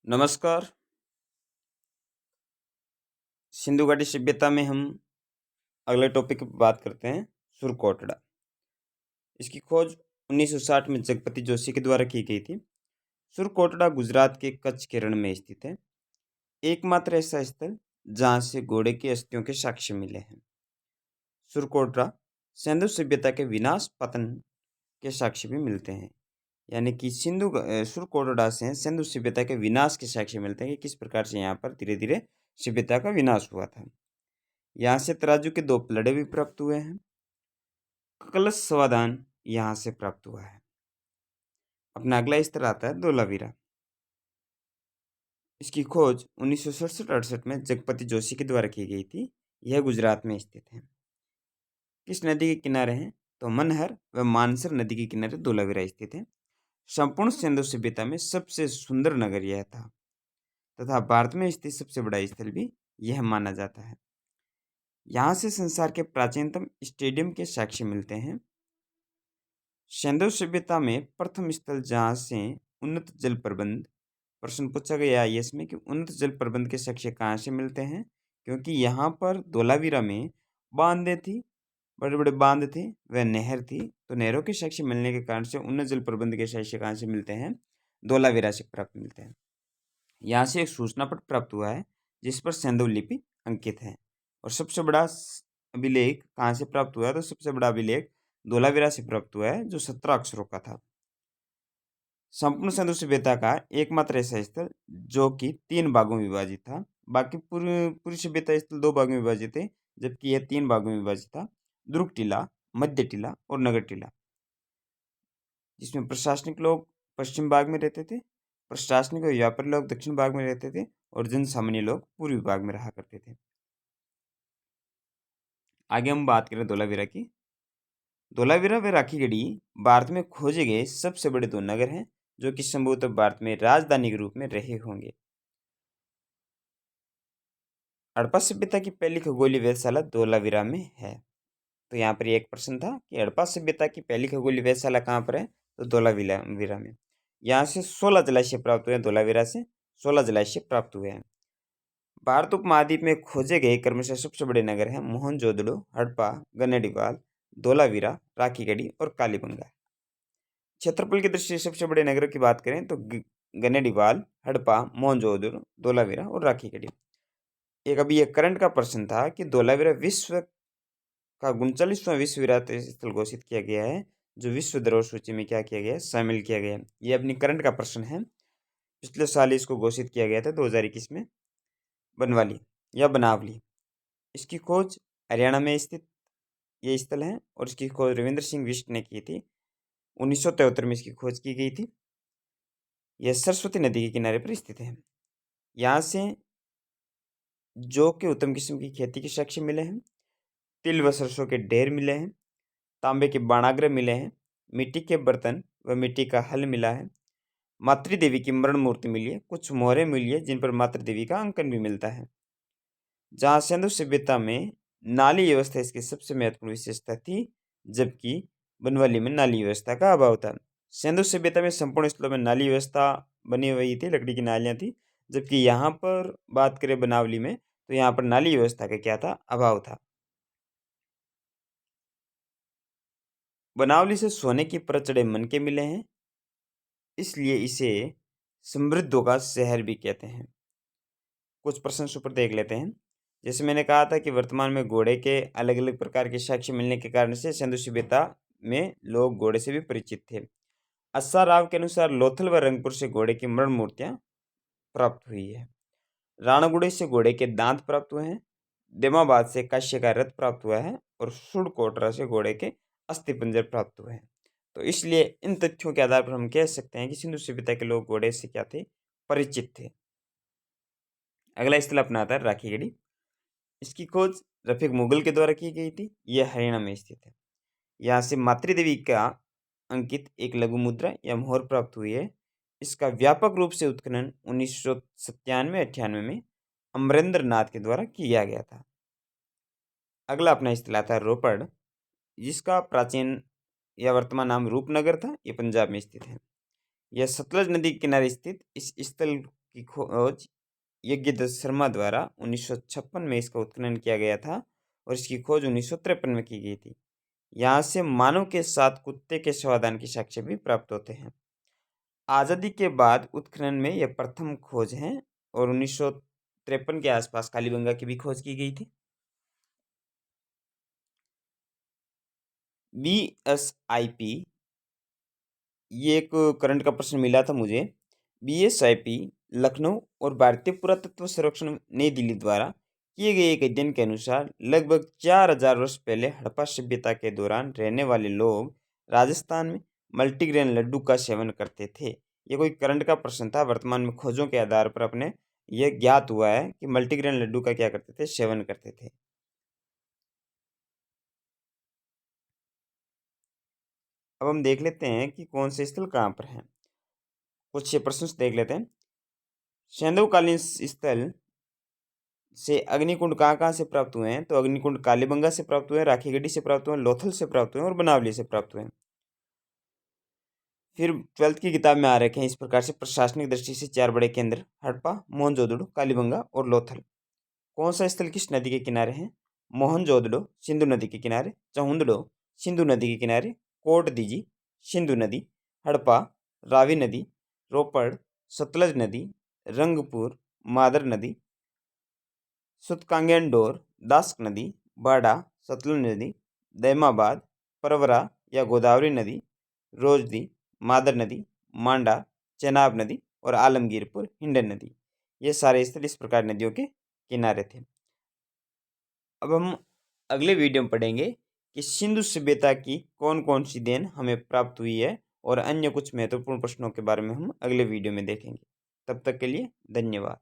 नमस्कार। सिंधु घाटी सभ्यता में हम अगले टॉपिक पे बात करते हैं सुरकोटड़ा। इसकी खोज 1960 में जगपति जोशी के द्वारा की गई थी। सुरकोटड़ा गुजरात के कच्छ के रण में स्थित है, एकमात्र ऐसा स्थल जहां से घोड़े की अस्थियों के साक्ष्य मिले हैं। सुरकोटड़ा सिंधु सभ्यता के विनाश पतन के साक्ष्य भी मिलते हैं। यानी कि सुरकोटड़ा से सिंधु सभ्यता के विनाश के साक्ष्य मिलते हैं कि किस प्रकार से यहाँ पर धीरे धीरे सभ्यता का विनाश हुआ था। यहाँ से तराजू के दो प्लड़े भी प्राप्त हुए हैं। कलश समाधान यहाँ से प्राप्त हुआ है। अपना अगला स्तर आता है धोलावीरा। इसकी खोज 1967-68 में जगपति जोशी के द्वारा की गई थी। यह गुजरात में स्थित है। किस नदी के किनारे है? तो मनहर व मानसर नदी के किनारे धोलावीरा स्थित है। संपूर्ण सिंधु सभ्यता में सबसे सुंदर नगर यह था तथा भारत में स्थित सबसे बड़ा स्थल भी यह माना जाता है। यहाँ से संसार के प्राचीनतम स्टेडियम के साक्ष्य मिलते हैं। सिंधु सभ्यता में प्रथम स्थल जहाँ से उन्नत जल प्रबंध प्रश्न पूछा गया है इसमें कि उन्नत जल प्रबंध के साक्ष्य कहाँ से मिलते हैं, क्योंकि यहाँ पर धोलावीरा में बांधे थी, बड़े बड़े बांध थे, वह नहर थी, तो नहरों के साक्ष्य मिलने के कारण से उन्नत जल प्रबंध के साक्ष्य कहाँ से मिलते हैं? धोलावीरा से प्राप्त मिलते हैं। यहाँ से एक सूचना पत्र प्राप्त हुआ है जिस पर सिंधु लिपि अंकित है। और सबसे बड़ा अभिलेख कहाँ से प्राप्त हुआ है? तो सबसे बड़ा अभिलेख धोलावीरा से प्राप्त हुआ है जो 17 अक्षरों का था। संपूर्ण सिंधु सभ्यता का एकमात्र ऐसा स्थल जो कि 3 भागों में विभाजित था। बाकी पूरी पूरी सभ्यता स्थल 2 भागों में विभाजित है, जबकि यह 3 भागों में विभाजित था। दुर्ग टीला, मध्य टीला और नगर टीला, जिसमें प्रशासनिक लोग पश्चिम भाग में रहते थे, प्रशासनिक और व्यापारी लोग दक्षिण भाग में रहते थे और जन सामान्य लोग पूर्वी भाग में रहा करते थे। आगे हम बात करें धोलावीरा की। धोलावीरा व राखीगढ़ी भारत में खोजे गए सबसे बड़े 2 नगर हैं जो कि संभवतः भारत में राजधानी के रूप में रहे होंगे। हड़प्पा सभ्यता की पहली खगोलीय वेधशाला धोलावीरा में है। तो यहाँ पर एक प्रश्न था कि हड़प्पा सभ्यता की पहली खगोलीय वेधशाला कहाँ पर है? तो धोलावीरा में। यहाँ से 16 जलाशय प्राप्त हुए हैं। धोलावीरा से 16 जलाशय प्राप्त हुए हैं। भारत उपमहाद्वीप में खोजे गए क्रमशः सबसे बड़े नगर हैं मोहनजोदड़ो, हड़प्पा, गन्नेडीवाल, धोलावीरा, राखीगढ़ी और कालीबंगा। क्षेत्रफल की दृष्टि से सबसे बड़े नगरों की बात करें तो गन्नेडीवाल, हड़प्पा, मोहनजोदड़ो, धोलावीरा और राखीगढ़ी। एक अभी एक करंट का प्रश्न था कि धोलावीरा विश्व का 39वां विश्व विरासत स्थल घोषित किया गया है, जो विश्व धरोहर सूची में क्या किया गया है? शामिल किया गया है। ये अपनी करंट का प्रश्न है। पिछले साल इसको घोषित किया गया था 2021 में। बनवाली या बनावली, इसकी खोज हरियाणा में स्थित ये स्थल है और इसकी खोज रविंद्र सिंह बिष्ट ने की थी। 1973 में इसकी खोज की गई थी। यह सरस्वती नदी के किनारे पर स्थित है। यहाँ से जौ के उत्तम किस्म की खेती के साक्ष्य मिले हैं। तिल व सरसों के ढेर मिले हैं। तांबे के बाणाग्र मिले हैं। मिट्टी के बर्तन व मिट्टी का हल मिला है। मातृ देवी की मरण मूर्ति मिली है। कुछ मोहरें मिली है जिन पर मातृ देवी का अंकन भी मिलता है। जहाँ सिंधु सभ्यता में नाली व्यवस्था इसकी सबसे महत्वपूर्ण विशेषता थी, जबकि बनवाली में नाली व्यवस्था का अभाव था। सिंधु सभ्यता में संपूर्ण स्थलों में नाली व्यवस्था बनी हुई थी, लकड़ी की नालियाँ थी, जबकि यहाँ पर बात करें बनावली में तो यहाँ पर नाली व्यवस्था का क्या था? अभाव था। बनावली से सोने की परत चढ़े मनके मिले हैं, इसलिए इसे समृद्धों का शहर भी कहते हैं। कुछ प्रश्न ऊपर देख लेते हैं। जैसे मैंने कहा था कि वर्तमान में घोड़े के अलग अलग प्रकार के साक्ष्य मिलने के कारण से सिंधु सभ्यता में लोग घोड़े से भी परिचित थे। अस्सा राव के अनुसार लोथल व रंगपुर से घोड़े की मरण मूर्तियां प्राप्त हुई है। राणागुड़े से घोड़े के दांत प्राप्त हुए हैं। देमाबाद से काश्य का रथ प्राप्त हुआ है और सुरकोटरा से घोड़े के अस्थि पंजर प्राप्त हुए हैं। तो इसलिए इन तथ्यों के आधार पर हम कह सकते हैं कि सिंधु सभ्यता के लोग घोड़े से क्या थे? परिचित थे। अगला स्थल अपना आता है राखीगढ़ी। इसकी खोज रफीक मुगल के द्वारा की गई थी। यह हरियाणा में स्थित है। यहाँ से मातृदेवी का अंकित एक लघु मुद्रा या मोहर प्राप्त हुई है। इसका व्यापक रूप से उत्खनन 1997-98 में अमरेंद्र नाथ के द्वारा किया गया था। अगला अपना स्थल आता है रोपड़, जिसका प्राचीन या वर्तमान नाम रूपनगर था। ये पंजाब में स्थित है। यह सतलज नदी के किनारे स्थित इस स्थल की खोज यज्ञदत्त शर्मा द्वारा 1956 में इसका उत्खनन किया गया था और इसकी खोज 1953 में की गई थी। यहाँ से मानव के साथ कुत्ते के शवाधान के साक्ष्य भी प्राप्त होते हैं। आज़ादी के बाद उत्खनन में यह प्रथम खोज है और 1953 के आसपास कालीबंगा की भी खोज की गई थी। BSIP, ये एक करंट का प्रश्न मिला था मुझे। BSIP लखनऊ और भारतीय पुरातत्व सर्वेक्षण नई दिल्ली द्वारा किए गए एक अध्ययन के अनुसार लगभग 4000 वर्ष पहले हड़प्पा सभ्यता के दौरान रहने वाले लोग राजस्थान में मल्टीग्रेन लड्डू का सेवन करते थे। ये कोई करंट का प्रश्न था। वर्तमान में खोजों के आधार पर अपने यह ज्ञात हुआ है कि मल्टीग्रेन लड्डू का क्या करते थे, सेवन करते थे। अब हम देख लेते हैं कि कौन से स्थल कहाँ पर हैं। कुछ प्रश्न देख लेते हैं। सैंधवकालीन स्थल से अग्निकुंड कहाँ कहाँ से प्राप्त हुए हैं? तो अग्निकुंड कालीबंगा से प्राप्त हुए हैं, राखीगढ़ी से प्राप्त हुए हैं, लोथल से प्राप्त हुए हैं और बनावली से प्राप्त हुए हैं। फिर 12th की किताब में आ रखे हैं इस प्रकार से, प्रशासनिक दृष्टि से 4 बड़े केंद्र हड़प्पा, मोहनजोदड़ो, कालीबंगा और लोथल। कौन सा स्थल किस नदी के किनारे है? मोहनजोदड़ो सिंधु नदी के किनारे, चहुंदड़ो सिंधु नदी के किनारे, कोट दीजी सिंधु नदी, हड़प्पा रावी नदी, रोपड़ सतलज नदी, रंगपुर मादर नदी, सुतकांगेंडोर दास्क नदी, बाड़ा सतलुज नदी, दैमाबाद परवरा या गोदावरी नदी, रोजदी मादर नदी, मांडा चेनाब नदी और आलमगीरपुर हिंडन नदी। ये सारे स्थल इस प्रकार नदियों के किनारे थे। अब हम अगले वीडियो में पढ़ेंगे कि सिंधु सभ्यता की कौन कौन सी देन हमें प्राप्त हुई है और अन्य कुछ महत्वपूर्ण प्रश्नों के बारे में हम अगले वीडियो में देखेंगे। तब तक के लिए धन्यवाद।